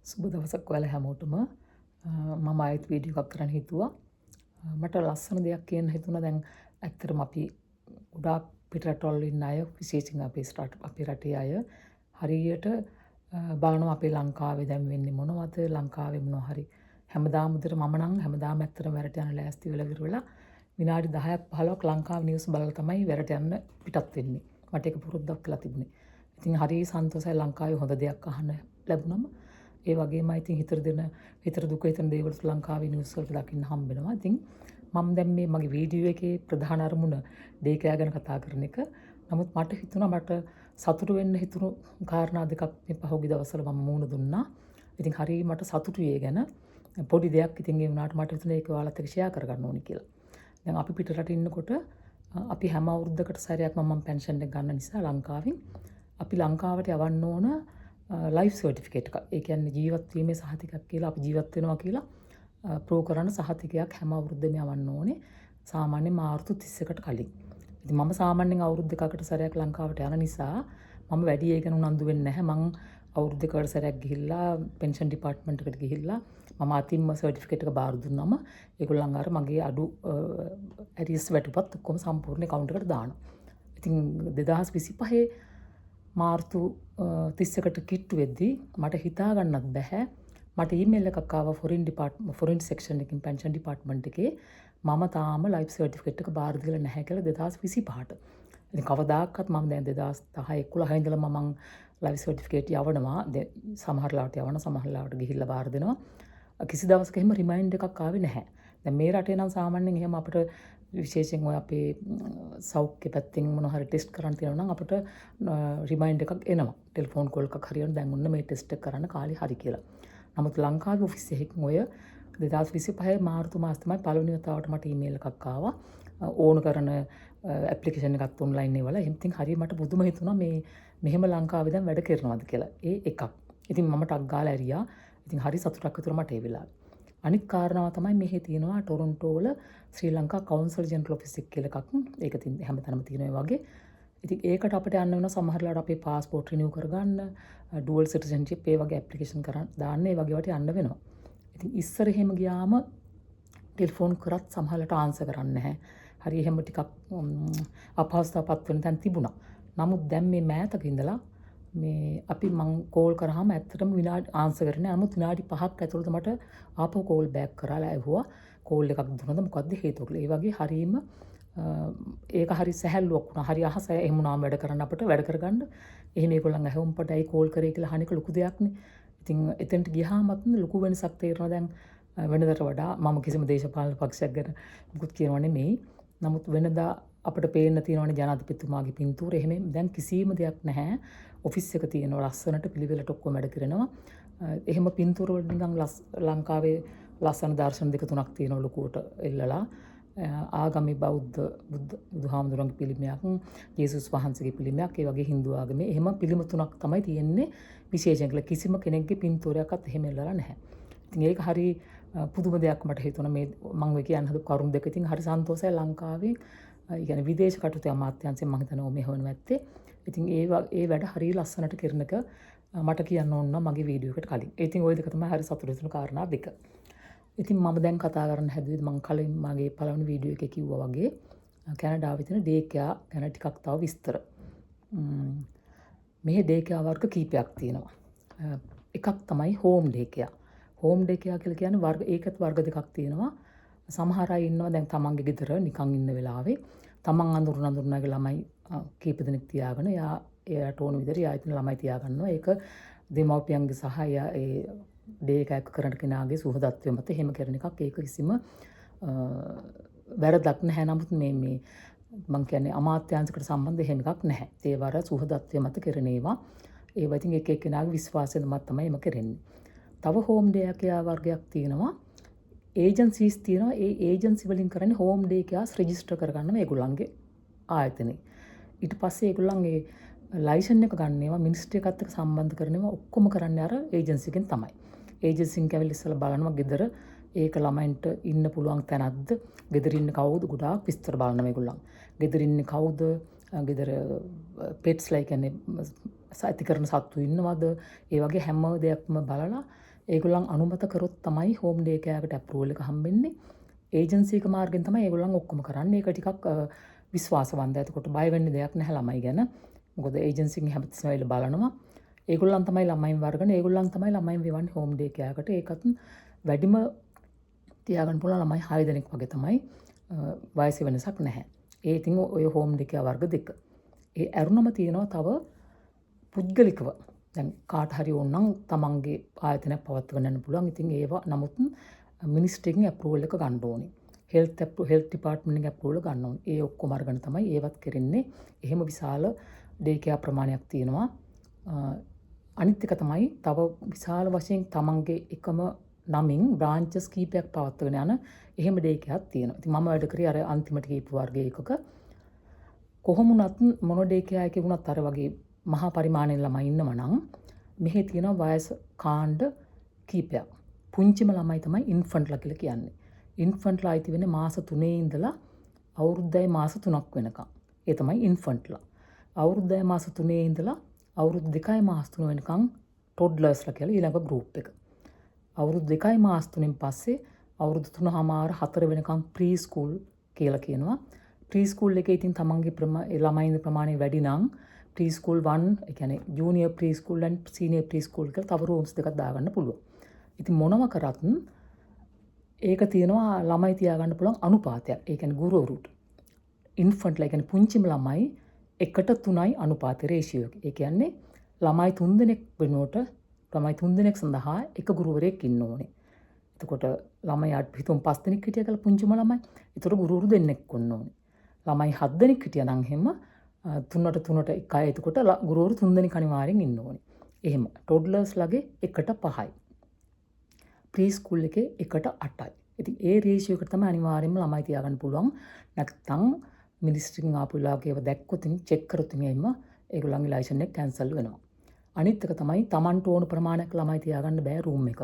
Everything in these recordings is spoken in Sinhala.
සුබ දවසක් ඔයාලා හැමෝටම. මම ආයෙත් වීඩියෝ එකක් කරන්න හිතුවා. මට ලස්සන දෙයක් කියන්න හිතුණා. දැන් ඇත්තටම අපි ගොඩාක් පිටරටවල ඉන්න අය, විශේෂයෙන් අපේ රටේ අය හරියට බලනවා අපේ ලංකාවේ දැන් වෙන්නේ මොනවද, ලංකාවේ මොනවා හරි හැමදාම උදේට මම නම් හැමදාම ඇත්තටම වැඩට යන ලෑස්ති වෙලා ඉවරලා විනාඩි 10ක් 15ක් ලංකාවේ නිවුස් බලලා තමයි වැඩට යන්න පිටත් වෙන්නේ. මට ඒක පුරුද්දක් වෙලා තිබුණේ. ඉතින් හරි සන්තෝෂයි ලංකාවේ හොඳ දෙයක් අහන්න ලැබුණම. ඒ වගේම ඉතින් හිතට දුක හිතන දේවල් ශ්‍රී ලංකාවේ නිවුස් වලට දකින්න හම්බ වෙනවා. ඉතින් මම දැන් මේ මගේ වීඩියෝ එකේ ප්‍රධාන අරමුණ ඩේකෑ ගැන කතා කරන එක. නමුත් මට හිතුණා මට සතුටු වෙන්න හිතුණු කාරණා දෙකක් මේ පහුගිය දවස්වල මම මුණ දුන්නා. ඉතින් හරිය මට සතුටුයි ඒ ගැන. පොඩි දෙයක් ඉතින් ඒ වුණාට මට හිතුණා ඒක ඔයාලත් එක්ක ෂෙයා කරගන්න ඕනි කියලා. දැන් අපි පිටරට ඉන්නකොට අපි හැම අවුරුද්දකට සැරයක් මම පෙන්ෂන් එක ගන්න නිසා ලංකාවෙන් අපි ලංකාවට යවන්න ඕන ලයිෆ් සර්ටිෆිකේට් එක. ඒ කියන්නේ ජීවත් වීමේ සහතිකයක් කියලා අපි ජීවත් වෙනවා කියලා ප්‍රූව් කරන සහතිකයක් හැම අවුරුද්දෙම යවන්න ඕනේ. සාමාන්‍යයෙන් මාර්තු 31කට කලින්. ඉතින් මම සාමාන්‍යයෙන් අවුරුදු දෙකකට සැරයක් ලංකාවට යන නිසා මම වැඩි ඒ ගැන උනන්දු වෙන්නේ නැහැ. මං අවුරුදු දෙකකට සැරයක් ගිහිල්ලා පෙන්ෂන් ඩිපාර්ට්මන්ට් එකට ගිහිල්ලා මම අතින්ම සර්ටිෆිකේට් එක බාර දුන්නාම ඒගොල්ලන් අර මගේ අඩු ඇරියස් වැටුපත් ඔක්කොම සම්පූර්ණ account එකට දානවා. ඉතින් 2025 මාර්තු 31ට කිට්ටු වෙද්දී මට හිතා ගන්නත් බෑ. මට ඊමේල් එකක් ආවා ෆොරින් සෙක්ෂන් එකකින් පෙන්ෂන් ඩිපාර්ට්මන්ට් එකේ මම තාම ලයිෆ් සර්ටිෆිකේට් එක බාර දීලා නැහැ කියලා 2025ට. ඉතින් කවදාකවත් මම දැන් 2010 11 ඉඳලා මම ලයිෆ් සර්ටිෆිකේට් යවනවා. සමහර ලාවට යවන සමහර ලාවට ගිහිල්ලා බාර දෙනවා. කිසි දවසක එහෙම රිමයින්ඩ් එකක් ආවේ නැහැ. දැන් මේ රටේ නම් සාමාන්‍යයෙන් එහෙම අපිට විශේෂයෙන් ඔය අපේ සෞඛ්‍ය පැත්තෙන් මොන හරි ටෙස්ට් කරන්න තියෙනවා නම් අපිට රිමයින්ඩ් එකක් එනවා. ටෙලිෆෝන් කෝල් එකක් හරියට දැන් ඔන්න මේ ටෙස්ට් එක කරන්න කාලේ හරි කියලා. නමුත් ලංකාවේ ඔෆිස් එකකින් ඔය 2025 මාර්තු මාසෙ තමයි පළවෙනි වතාවට මට ඊමේල් එකක් ආවා. ඕන කරන ඇප්ලිකේෂන් එකක් ඔන්ලයින් ඒවල. ඉතින් හරිය මට පුදුම හිතුණා මේ මෙහෙම ලංකාවේ දැන් වැඩ කරනවද කියලා. ඒ එකක්. ඉතින් මම ටක් ගාලා ඇරියා. ඉතින් හරි සතුටක් විතර මට ඒ වෙලාවේ. අනිත් කාරණාව තමයි මෙහි තියෙනවා ටොරොන්ටෝ වල ශ්‍රී ලංකා කවුන්සල් ජෙනරල් ඔෆිස් එක කියලා එකක්. ඒක හැමතැනම තියෙනවා වගේ. ඉතින් ඒකට අපිට යන්න වෙන සමහරලාට අපේ පාස්පෝර්ට් රිනිව් කරගන්න, ඩුවල් සිටිසන්ෂිප් ඒ වගේ ඇප්ලිකේෂන් කරන් දාන්න ඒ වගේ වට යන්න වෙනවා. ඉතින් ඉස්සර එහෙම ගියාම ටෙලිෆෝන් කරත් සමහරලාට ආන්සර් කරන්නේ නැහැ. හරි එහෙම ටිකක් අපහසුතාවපත් වෙන තැන් තිබුණා. නමුත් දැන් මේ මෑතක ඉඳලා මේ අපි මං කෝල් කරාම ඇත්තටම විනාඩි ආන්සර් කරන්නේ. නමුත් විනාඩි 5ක් ඇතුළත මට ආපහු කෝල් බෑක් කරලා ඇහුවා කෝල් එකක් දුන්නද මොකද්ද හේතුව කියලා. ඒ වගේ හරීම ඒක හරි සැහැල්ලුවක් වුණා. හරි අහස එහෙම වුණාම වැඩ කරන්න අපිට වැඩ කරගන්න. එහෙම ඒගොල්ලන් ඇහුම්පට ඇයි කෝල් කරේ කියලා අහන එක ලොකු දෙයක්නේ. ඉතින් එතෙන්ට ගියාමත් ලොකු වෙනසක් තේරෙනවා දැන් වෙනදට වඩා. මම කිසිම දේශපාලන පක්ෂයක් ගැන මුකුත් කියනවා නෙමෙයි. නමුත් වෙනදා අපිට පේන්න තියෙනවනේ ජනාධිපතිතුමාගේ පින්තූර. එහෙම දැන් කිසිම දෙයක් නැහැ. ඔෆිස් එක තියෙනවා ලස්සනට පිළිවෙලට ඔක්කොම වැඩ කරනවා. එහෙම පින්තූර වල නිකන් ලංකාවේ ලස්සන දර්ශන දෙක තුනක් තියෙනවා ලොකුවට එල්ලලා. ආගමේ බෞද්ධ බුදුහාමුදුරන්ගේ පිළිමයක්, යේසුස් වහන්සේගේ පිළිමයක්, ඒ වගේ හින්දු ආගමේ එහෙම පිළිම තුනක් තමයි තියෙන්නේ විශේෂයෙන්. කිසිම කෙනෙක්ගේ පින්තූරයක්වත් එහෙම එල්ලලා නැහැ. ඉතින් ඒක හරි පුදුම දෙයක් මට හිතුණා මේ මම ඔය කියන්න හදපු කරුණු දෙක. ඉතින් හරි සන්තෝෂයි ලංකාවේ ඒ කියන්නේ විදේශ කටයුතු අමාත්‍යාංශයෙන් මම හිතනවා මේ හොයන ඇත්තේ. ඉතින් ඒ වැඩ හරිය ලස්සනට කරන එක මට කියන්න ඕන නම් මගේ වීඩියෝ එකට කලින්. ඉතින් ওই දෙක තමයි හරි සතුටු වෙන කාරණා දෙක. ඉතින් මම දැන් කතා කරන්න හැදුවේ මම කලින් මගේ පළවෙනි වීඩියෝ එකේ කිව්වා වගේ කැනඩාවේ තියෙන ඩේකෙයා ගැන ටිකක් තව විස්තර. මේ ඩේකෙයා වර්ග කීපයක් තියෙනවා. එකක් තමයි හෝම් ඩේකෙයා. හෝම් ඩේකෙයා කියලා කියන්නේ ඒකත් වර්ග දෙකක් තියෙනවා. සමහර අය ඉන්නවා දැන් තමන්ගේ ගෙදර නිකන් ඉන්න වෙලාවේ තමන් අඳුරනගේ ළමයි කීප දෙනෙක් තියාගෙන එයාට ඕන විදිහට එයා ඉතින් ළමයි තියාගන්නවා. ඒක දෙමව්පියන්ගේ සහ ඒ ඩේ එකක් කරන කෙනාගේ සුහදත්වය මත එහෙම කරන එකක්. ඒක කිසිම වැරදක් නැහැ. නමුත් මේ මම කියන්නේ අමාත්‍යාංශයකට සම්බන්ධ එහෙම එකක් නැහැ. ඒ වර සුහදත්වය මත කරන ඒවා. ඒවා ඉතින් එක එක්කෙනාගේ විශ්වාසය මත තමයි එම කරන්නේ. තව හෝම් ඩේ එකේ වර්ගයක් තියෙනවා. ඒජන්සිස් තියෙනවා. ඒ ඒජන්සි වලින් කරන්නේ හෝම් ඩේ එකස් රෙජිස්ටර් කරගන්නවා ඒගොල්ලන්ගේ ආයතනේ. ඊට පස්සේ ඒගොල්ලන් ඒ ලයිසන් එක ගන්න ඒවා මිනිස්ට්‍රි එකත් එක්ක සම්බන්ධ කරන ඒවා ඔක්කොම කරන්නේ අර ඒජන්සි එකෙන් තමයි. ඒජන්සින් කැවිලි ඉස්සලා බලනවා ගෙදර ඒක ළමයින්ට ඉන්න පුළුවන් තැනක්ද, ගෙදර ඉන්න කවුද, ගොඩාක් විස්තර බලනවා මේගොල්ලන්. ගෙදර ඉන්නේ කවුද, ගෙදර පෙට්ස්ලා කියන්නේ ඇති කරන සත්තු ඉන්නවද, ඒ වගේ හැම දෙයක්ම බලලා ඒගොල්ලන් අනුමත කරොත් තමයි හෝම් ඩේ කේර් එකට අප්‍රූවල් එක හම්බෙන්නේ. ඒජන්සි එක මාර්ගෙන් තමයි ඒගොල්ලන් ඔක්කොම කරන්නේ. ඒක ටිකක් විශ්වාසවන්ත. එතකොට බය වෙන්න දෙයක් නැහැ ළමයි ගැන. මොකද ඒජන්සින් හැමතිස්සෙම ඇවිල්ලා බලනවා. ඒගොල්ලන් තමයි ළමයින් වර්ගන. ඒගොල්ලන් තමයි ළමයින් වෙවන්නේ හෝම් ඩේ කේර් එකට. ඒකත් වැඩිම තියාගන්න පුළුවන් ළමයි 6 දෙනෙක් වගේ තමයි. වයස වෙනසක් නැහැ. ඒ ඉතින් ඔය හෝම් ඩේ කේර් වර්ග දෙක. ඒ ඇරුණම තියෙනවා තව පුද්ගලිකව. දැන් කාට හරි ඕනනම් තමන්ගේ ආයතනයක් පවත්වන්න යන්න පුළුවන්. ඉතින් ඒවා නමුත් මිනිස්ට්‍රි එකෙන් අප්‍රූවල් එක ගන්න ඕනේ. හෙල්ත් ඩිපාර්ට්මන්ට් එකෙන් අප්‍රූවල් ගන්න ඕනේ. ඒ ඔක්කොම අරගෙන තමයි ඒවත් කරන්නේ. එහෙම විශාල ඩේ කේර් ප්‍රමාණයක් තියෙනවා. අනිත් එක තමයි තව විශාල වශයෙන් තමන්ගේ එකම නමින් බ්‍රාන්චස් කීපයක් පවත්වගෙන යන එහෙම ඩේ කේර් තියෙනවා. ඉතින් මම වැඩ කරේ අර අන්තිමට කීප වර්ගයේ එකක. කොහොම වුණත් මොන ඩේ කේර් එකේ වුණත් අර වගේ මහා පරිමාණයෙන් ළමයි ඉන්නව නම් මෙහි තියෙන වයස කාණ්ඩ කීපයක්. පුංචිම ළමයි තමයි ඉන්ෆන්ට්ලා කියලා කියන්නේ. ඉන්ෆන්ට්ලා අයිති වෙන්නේ මාස 3 ඉඳලා අවුරුද්දයි මාස 3ක් වෙනකම්. ඒ තමයි ඉන්ෆන්ට්ලා. අවුරුද්දයි මාස 3 ඉඳලා අවුරුදු 2යි මාස 3 වෙනකම් ටොඩ්ලර්ස්ලා කියලා ඊළඟ ගෲප් එක. අවුරුදු 2යි මාස 3න් පස්සේ අවුරුදු 3මාර 4 වෙනකම් ප්‍රී ස්කූල් කියලා කියනවා. ප්‍රී ස්කූල් එකේ ඉතින් තමන්ගේ ළමයින්ගේ ප්‍රමාණය වැඩි නම් ප්‍රී ස්කූල් 1 ඒ කියන්නේ junior pre school and senior pre school කියලා තව රූම්ස් දෙකක් දාගන්න පුළුවන්. ඉතින් මොනම කරත් ඒක තියෙනවා ළමයි තියාගන්න පුළුවන් අනුපාතයක්. ඒ කියන්නේ ගුරුවරුට. ඉන්ෆන්ට්ලා කියන්නේ පුංචිම ළමයි 1:3යි අනුපාත රේෂියෝ එක. ඒ කියන්නේ ළමයි 3 දෙනෙක් වෙනුවට ළමයි 3 දෙනෙක් සඳහා එක ගුරුවරයෙක් ඉන්න ඕනේ. එතකොට ළමයි හිතමු 5 දෙනෙක් හිටියා කියලා පුංචිම ළමයි. ඒතර ගුරුවරු දෙන්නෙක් වන්න ඕනේ. ළමයි 7 දෙනෙක් හිටියා නම් එහෙම 3ට එකයි. එතකොට ගුරුවරු 3 දෙනෙක් අනිවාර්යෙන් ඉන්න ඕනේ. එහෙම ටොඩ්ලර්ස්ලාගේ 1:5යි. ප්‍රී ස්කූල් එකේ 1:8යි. ඉතින් ඒ රේෂියෝ එකට තමයි අනිවාර්යෙන්ම ළමයි තියාගන්න පුළුවන්. නැත්නම් මිනිස්ට්‍රියෙන් ආපු වෙලාවකේව දැක්කොත් චෙක් කරොත් එimma ඒගොල්ලන්ගේ ලයිසන් එක කැන්සල් වෙනවා. අනිත් එක තමයි Tamanට ඕන ප්‍රමාණයක් ළමයි තියාගන්න බෑ රූම් එකක.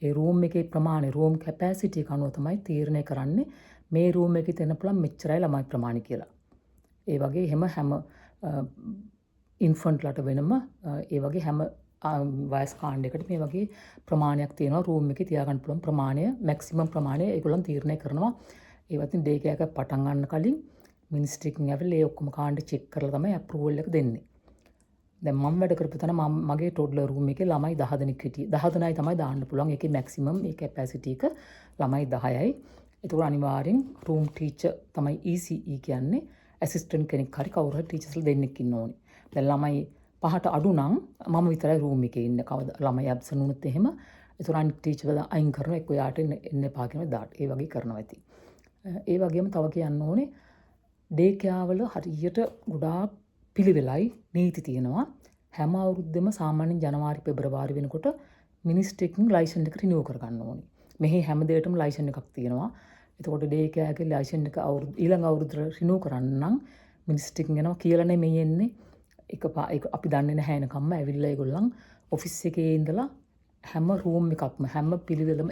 ඒ රූම් එකේ ප්‍රමාණය රූම් කැපැසිටි එක අනුව තමයි තීරණය කරන්නේ මේ රූම් එකේ තියෙන පුළුවන් මෙච්චරයි ළමයි ප්‍රමාණය කියලා. ඒ වගේ හැම ඉන්ෆන්ට්ලාට වෙනම ඒ වගේ හැම වයස් කාණ්ඩයකට මේ වගේ ප්‍රමාණයක් තියෙනවා රූම් එකේ තියාගන්න පුළුවන් ප්‍රමාණය මැක්සිමම් ප්‍රමාණය ඒගොල්ලන් තීරණය කරනවා. ඒවත් ඩේ කේර් එක පටන් ගන්න කලින් මිනිස්ට්‍රි එකෙන් ඇවිල්ලා ඒ ඔක්කොම කාණ්ඩ චෙක් කරලා තමයි අප්‍රූවල් එක දෙන්නේ. දැන් මම වැඩ කරපු තැන මගේ ටොඩ්ලර් රූම් එකේ ළමයි 10 දෙනෙක් හිටියේ. 10 දෙනයි තමයි දාන්න පුළුවන්. ඒකේ මැක්සිමම් ඒ කැපැසිටි එක ළමයි 10යි. ඒක අනිවාර්යෙන් රූම් ටීචර් තමයි ECE කියන්නේ. ඇසිස්ටන්ට් කෙනෙක් හරි කවුරු හරි ටීචර්ස්ලා දෙන්නෙක් ඉන්න ඕනේ. දැන් ළමයි 5ට අඩු නම් මම විතරයි රූම් එකේ ඉන්නේ. කවදා ළමයි ඇබ්සන්ට් වුණොත් එහෙම ඒතර අනිත් ටීචර්ලා අයින් කරනවා. එක්ක යාට එන්න එපා කියනවා දාට. ඒ වගේ කරනවා ඉතින්. ඒ වගේම තව කියන්න ඕනේ ඩේ කේර් වල හරියට ගොඩාක් පිළිවෙලයි නීති තියෙනවා. හැම අවුරුද්දෙම සාමාන්‍යයෙන් ජනවාරි පෙබරවාරි වෙනකොට මිනිස්ට්‍රි එකෙන් ලයිසන් එක රිනිව් කරගන්න ඕනේ. මෙහි හැම දෙයකටම ලයිසන් එකක් තියෙනවා. එතකොට ඩේ කේර් එකේ ලයිසන් එක ඊළඟ අවුරුද්දට රිනිව් කරන්න නම් මිනිස්ට්‍රි එකෙන් යනවා කියලා නෙමෙයි එන්නේ. ඒක අපි දන්නේ නැහැ එනකම්ම ඇවිල්ලා ඒගොල්ලන් ඔෆිස් එකේ ඉඳලා හැම රූම් එකක්ම හැම පිළිවෙලම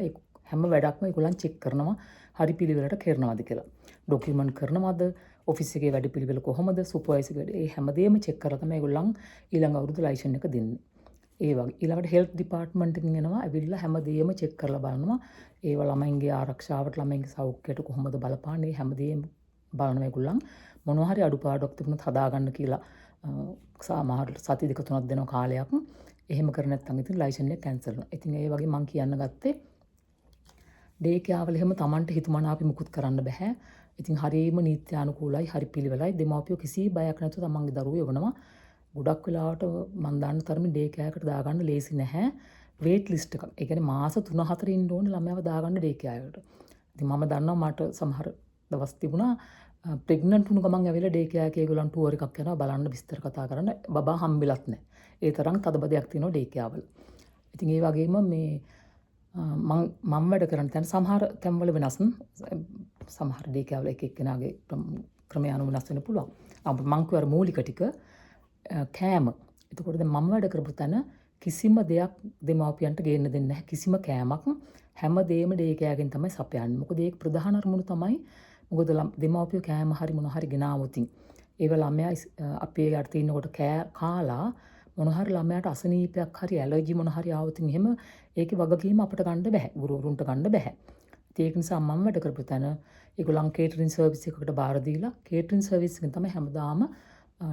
හැම වැඩක්ම ඒගොල්ලන් චෙක් කරනවා හරි පිළිවෙලට කරනවාද කියලා. ඩොකියුමන්ට් කරනවද ඔෆිස් එකේ වැඩ පිළිවෙල කොහොමද සුපර්වයිසර් වැඩ ඒ හැමදේම චෙක් කරලා තමයි ඒගොල්ලන් ඊළඟ අවුරුදු ලයිසන් එක දෙන්නේ. ඒ වගේ ඊළඟට හෙල්ත් ඩිපාර්ට්මන්ට් එකෙන් එනවා ඇවිල්ලා හැමදේම චෙක් කරලා බලනවා. ඒව ළමයින්ගේ ආරක්ෂාවට ළමයින්ගේ සෞඛ්‍යයට කොහොමද බලපාන්නේ හැමදේම බලනවා ඒගොල්ලන්. මොනවා හරි අඩුපාඩුවක් තිබුණොත් හදාගන්න කියලා සමහර සති 2-3ක් දෙනවා කාලයක්. එහෙම කර නැත්නම් ඉතින් ලයිසන් එක කැන්සල් වෙනවා. ඉතින් ඒ වගේ මම කියන්න ගත්තේ ඩේ කේර් වල එහෙම Tamanට හිතුමනාපි මුකුත් කරන්න බෑ. ඉතින් හරියම නීත්‍යානුකූලයි හරි පිළිවෙලයි දෙමාපියෝ කිසි බයක් නැතුව තමන්ගේ දරුවෝ යවනවා. ගොඩක් වෙලාවට මම දන්න තරමින් ඩේ කේර් එකට දාගන්න ලේසි නැහැ. වේට් ලිස්ට් එකක්. ඒ කියන්නේ මාස 3-4 ඉන්න ඕනේ ළමයාව දාගන්න ඩේ කේර් එකට. ඉතින් මම දන්නවා මට සමහර දවස් තිබුණා ප්‍රෙග්නන්ට් වුණ ගමන් ඇවිල්ලා ඩේ කේර් එකේ ඒගොල්ලන් ටුවර් එකක් යනවා බලන්න විස්තර කතා කරන්න බබා හම්බෙලත් නැහැ. ඒ තරම් තදබදයක් තියෙනවා ඩේ කේර් වල. ඉතින් ඒ වගේම මේ මම වැඩ කරන තැන සමහර තැන්වල වෙනස් සමහර ඩේ කේර් වල එක එක්කෙනාගේ ක්‍රමය අනුව වෙනස් වෙන්න පුළුවන්. මම කියවර මූලික ටික කෑම. එතකොට දැන් මම වැඩ කරපු තැන කිසිම දෙයක් දෙමාපියන්ට ගේන්න දෙන්නේ නැහැ. කිසිම කෑමක් හැමදේම ඩේ කේර් ගෙන් තමයි සපයන්නේ. මොකද ඒක ප්‍රධාන අරමුණ තමයි මොකද දෙමාපියෝ කෑම හරි මොන හරි ගෙනාවොත් ඒව ළමයා අපේ යට තින්නකොට කාලා මොන හරි ළමයාට අසනීපයක් හරි ඇලර්ජි මොන හරි ආවොත් එහෙම ඒකේ වගකීම අපිට ගන්න බෑ. ගුරුවරුන්ට ගන්න බෑ. ඒක නිසා මම වැඩ කරපු තැන ඒගොල්ලන් කේටරින් සර්විස් එකකට බාර දීලා කේටරින් සර්විස් එකෙන් තමයි හැමදාම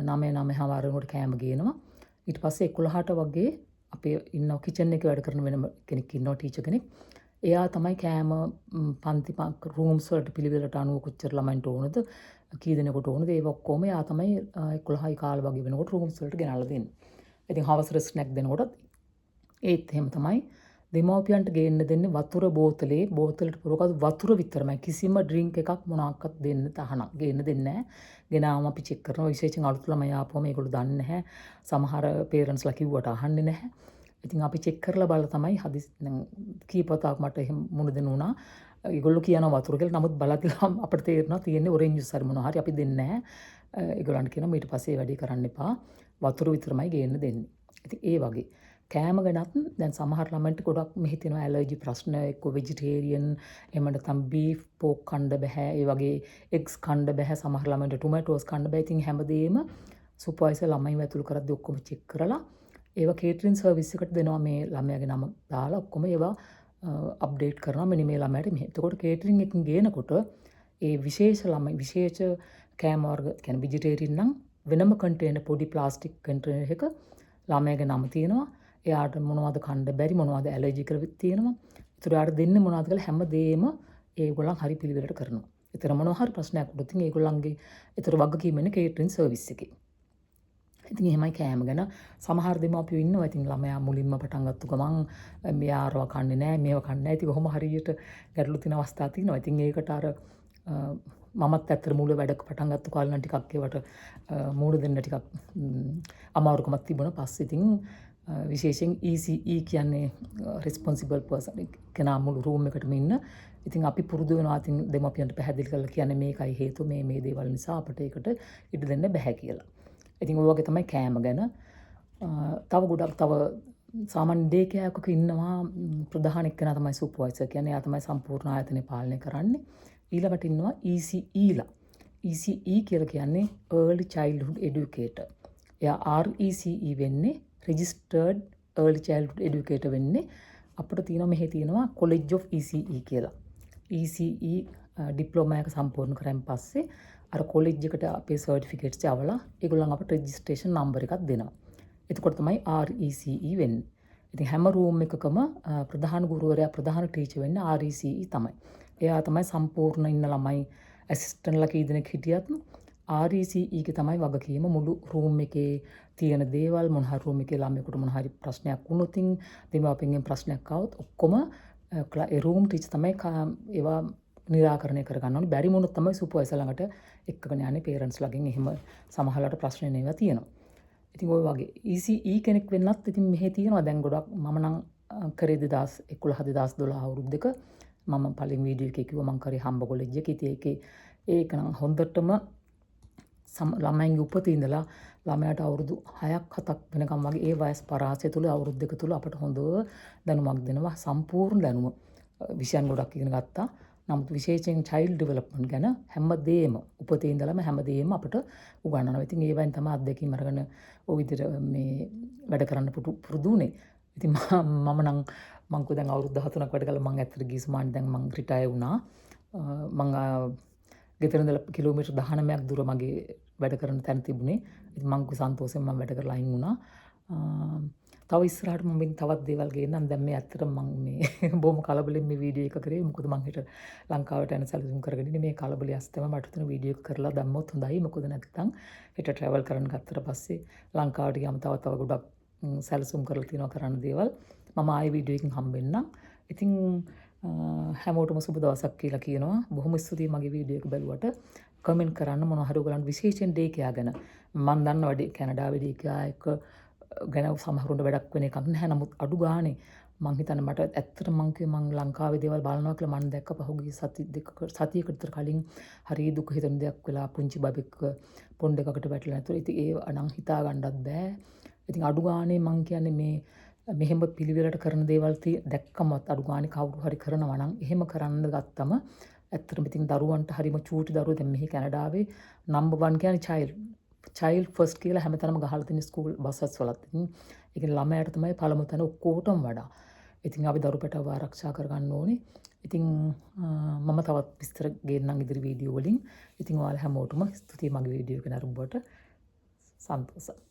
9:30 වෙනකොට කෑම ගේනවා. ඊට පස්සේ 11ට වගේ අපේ ඉන්න කිචන් එකේ වැඩ කරන වෙනම කෙනෙක් ඉන්නවා ටීචර් කෙනෙක්. එයා තමයි කෑම පන්ති රූම්ස් වලට පිළිවෙලට අනුව කොච්චර ළමයින්ට ඕනද කී දෙනෙකුට ඕනද ඒක ඔක්කොම එයා තමයි 11යි කාල වගේ වෙනකොට රූම්ස් වලට ගෙනල්ලා දෙන්නේ. ඉතින් හවසට ස්නැක් දෙනකොටත් ඒත් එහෙම තමයි දෙමව්පියන්ට ගේන්න දෙන්නේ වතුර බෝතලට පුරවකත් වතුර විතරමයි. කිසිම ඩ්‍රින්ක් එකක් මොනවාක්වත් දෙන්න තහනම් ගේන්න දෙන්නේ නැහැ. ගෙනාවම අපි චෙක් කරනවා. විශේෂයෙන් අලුත් ළමයි ආපුවම ඒගොල්ලෝ දන්නේ නැහැ. සමහර පේරන්ට්ස්ලා කිව්වට අහන්නේ නැහැ. ඉතින් අපි චෙක් කරලා බලලා තමයි කීපතාවක් මට එහෙම මුණ දෙන්න උනා. ඒගොල්ලෝ කියනවා වතුර කියලා. නමුත් බලද්දී අපිට තේරෙනවා තියෙන්නේ ඔරෙන්ජ් ජූස් හරි මොනවා හරි අපි දෙන්නේ නැහැ. ඒගොල්ලන්ට කියනවා ඊට පස්සේ වැඩි කරන්න එපා. වතුර විතරමයි ගේන්න දෙන්නේ. ඉතින් ඒ වගේ කෑම ගැනත් දැන් සමහර ළමයින්ට ගොඩක් මෙහි තියෙනවා ඇලර්ජි ප්‍රශ්න එක්ක වෙජිටේරියන් එහෙම නැත්නම් බීෆ් පෝක් කන්න බෑ. ඒ වගේ එග්ස් කන්න බෑ. සමහර ළමයින්ට ටොමැටෝස් කන්න බෑ. ඉතින් හැමදේම සුපර්වයිසර් ළමයිව ඇතුළු කරද්දී ඔක්කොම චෙක් කරලා ඒවා කේටරින් සර්විස් එකට දෙනවා මේ ළමයාගේ නම දාලා ඔක්කොම ඒවා අප්ඩේට් කරනවා මෙන්න මේ ළමයාට මෙහෙම. එතකොට කේටරින් එකකින් ගේනකොට ඒ විශේෂ කෑම වර්ග කියන්නේ වෙජිටේරියන් නම් වෙනම කන්ටේනර් පොඩි ප්ලාස්ටික් කන්ටේනර් එක ළමයාගේ නම තියෙනවා. එයාට මොනවද කන්න බැරි මොනවද ඇලර්ජි කරලා තියෙනවා. ඒතර එයාට දෙන්නේ මොනවද කියලා හැමදේම ඒගොල්ලන් හරි පිළිවෙලට කරනවා. ඒතර මොනවා හරි ප්‍රශ්නයක් වුණොත් ඉතින් ඒගොල්ලන්ගේ ඒතර වගකීම ඉන්නේ කේටරින් සර්විස් එකේ. ඉතින් එහෙමයි කෑම ගැන සමහර දෙමාපියෝ ඉන්නවා. ඉතින් ළමයා මුලින්ම පටන් ගත්ත ගමන් මෙයා අරව කන්නේ නැහැ, මේව කන්නේ නැහැ. ඉතින් කොහොම හරියට ගැටලු තියෙන අවස්ථා තියෙනවා. ඉතින් ඒකට අර මමත් ඇත්තට මුල වැඩ පටන් ගත්ත කාලේ නම් ටිකක් ඒවට මූණ දෙන්න ටිකක් අමාරුකමක් තිබුණා. පස්සේ ඉතින් විශේෂයෙන් ECE කියන්නේ responsible person කෙනා මුළු රූම් එකටම ඉන්න. ඉතින් අපි පුරුදු වෙනවා ඉතින් දෙමාපියන්ට පැහැදිලි කරලා කියන්නේ මේකයි හේතුව මේ දේවල් නිසා අපිට ඒකට ඉඩ දෙන්න බෑ කියලා. ඉතින් ඔය වගේ තමයි කෑම ගැන. තව ගොඩක් සාමාන්‍ය ඩේ කෙයාර් එකක ඉන්නවා ප්‍රධාන එක්කෙනා තමයි සුපර්වයිසර් කියන්නේ. එයා තමයි සම්පූර්ණ ආයතනය පාලනය කරන්නේ. ඊළඟට ඉන්නවා ECEලා. ECE කියලා කියන්නේ Early Childhood Educator. එයා RECE වෙන්නේ Registered Early Childhood Educator වෙන්නේ. අපිට තියෙනවා මෙහි තියෙනවා College of ECE කියලා. ECE ඩිප්ලෝමා එක සම්පූර්ණ කරන් පස්සේ අර කොලෙජ් එකට අපේ සර්ටිෆිකේට්ස් යවලා ඒගොල්ලන් අපට රෙජිස්ට්‍රේෂන් නම්බර් එකක් දෙනවා. එතකොට තමයි RECE වෙන්නේ. ඉතින් හැම රූම් එකකම ප්‍රධාන ගුරුවරයා ප්‍රධාන ටීචර් වෙන්නේ RECE තමයි. එයා තමයි සම්පූර්ණ ඉන්න ළමයි ඇසිස්ටන්ට්ලා කී දෙනෙක් හිටියත් RECE ගේ තමයි වගකීම මුළු රූම් එකේ තියෙන දේවල් මොන හරි රූම් එකේ ළමයෙකුට මොන හරි ප්‍රශ්නයක් වුණොත් දෙමාපියන්ගෙන් ප්‍රශ්නයක් ආවොත් ඔක්කොම ඒ රූම් ටීචර් තමයි ඒවා නිරාකරණය කරගන්න ඕනේ. බැරි වුණොත් තමයි සුපර්වයිසර් ළඟට එක්කගෙන යන්නේ පේරන්ට්ස් ළගෙන් එහෙම සමහරවිට ප්‍රශ්න නේවා තියෙනවා. ඉතින් ওই වගේ ECE කෙනෙක් වෙන්නත් ඉතින් මෙහෙ තියෙනවා දැන් ගොඩක් මම නම් කරේ 2011 2012 අවුරුද්දක මම පළවෙනි වීඩියෝ එකේ කිව්වා මම කරේ හම්බ කොලෙජ් එකේ. ඉතින් ඒක නම් හොඳටම ළමයින්ගේ උපතේ ඉඳලා ළමයාට අවුරුදු 6ක් 7ක් වෙනකම් වගේ ඒ වයස් පරාසය තුල අවුරුදු දෙක තුල අපට හොඳ දැනුමක් දෙනවා. සම්පූර්ණ දැනුම විෂයන් ගොඩක් ඉගෙන ගත්තා. නමුත් විශේෂයෙන් චයිල්ඩ් ඩෙවලොප්මන්ට් ගැන හැමදේම උපතේ ඉඳලම හැමදේම අපට උගන්වනවා. ඉතින් ඒවෙන් තමයි අත්දැකීම් අරගෙන ওই විදිහට මේ වැඩ කරන්න පුරුදු වුණේ. ඉතින් මම නම් මං දැන් අවුරුදු 13ක් වැඩ කළා. මං ඇත්තට ගිය සමාන දැන් මං රිටයර් වුණා. මං ගෙදර ඉඳලා කිලෝමීටර් 19ක් දුර මගේ වැඩ කරන තැන තිබුණේ. ඉතින් මං සන්තෝෂයෙන් මං වැඩ කරලා අයින් වුණා. තව ඉස්සරහට මම තවත් දේවල් ගේන්නම්. දැන් මේ ඇත්තටම මම මේ බොහොම කලබලෙන් මේ වීඩියෝ එක කරේ. මොකද මම හිත ලංකාවට යන සැලසුම් කරගෙන ඉන්නේ. මේ කලබලය අස්තම මට තුන වීඩියෝ එක කරලා දැම්මොත් හොඳයි. මොකද නැත්නම් හිත ට්‍රැවල් කරන්න ගත්තට පස්සේ ලංකාවට ගියාම තව ගොඩක් සැලසුම් කරලා තියෙනවා කරන්න දේවල්. මම ආයෙ වීඩියෝ එකකින් හම්බෙන්නම්. ඉතින් හැමෝටම සුබ දවසක් කියලා කියනවා. බොහොම ස්තුතියි මගේ වීඩියෝ එක බලුවට. කමෙන්ට් කරන්න මොනවා හරි ඔයගලන්ට විශේෂයෙන් ඩේ කෙයා ගැන. මම දන්නවා කැනඩාවේ ඩේ කෙයා එක ගැන සමහරුන්ට වැඩක් වෙන එකක් නැහැ. නමුත් අඩු ගානේ මං හිතන්නේ මට ඇත්තට මං ලංකාවේ දේවල් බලනවා කියලා මම දැක්ක පහුගිය සතියකට විතර කලින් හරි දුක හිතෙන දෙයක් වෙලා පුංචි බබෙක් පොණ්ඩ එකකට වැටලා නැතුව. ඉතින් ඒ අනම් හිතා ගන්නත් බෑ. ඉතින් අඩු ගානේ මං කියන්නේ මේ මෙහෙම පිළිවෙලට කරන දේවල් දැක්කමත් අඩු ගානේ කවුරු හරි කරනවා නම් එහෙම කරන්න ගත්තම ඇත්තටම ඉතින් දරුවන්ට හරිම චූටි දරුවෝ දැන් මෙහි කැනඩාවේ නම්බර් 1 කියන්නේ චයිල්ඩ් චයිල්ඩ් ෆස්ට් කියලා හැමතැනම ගහලා තියෙන ස්කූල් බසස් වලත්. ඉතින් ඒ කියන්නේ ළමයාට තමයි පළමු තැන ඔක්කොටම වඩා. ඉතින් අපි දරු පැටව ආරක්ෂා කරගන්න ඕනේ. ඉතින් මම තවත් විස්තර ගේන්නම් ඉදිරි වීඩියෝ වලින්. ඉතින් ඔයාලා හැමෝටම ස්තුතියි මගේ වීඩියෝ එක නරඹුවට. සන්තෝෂයි.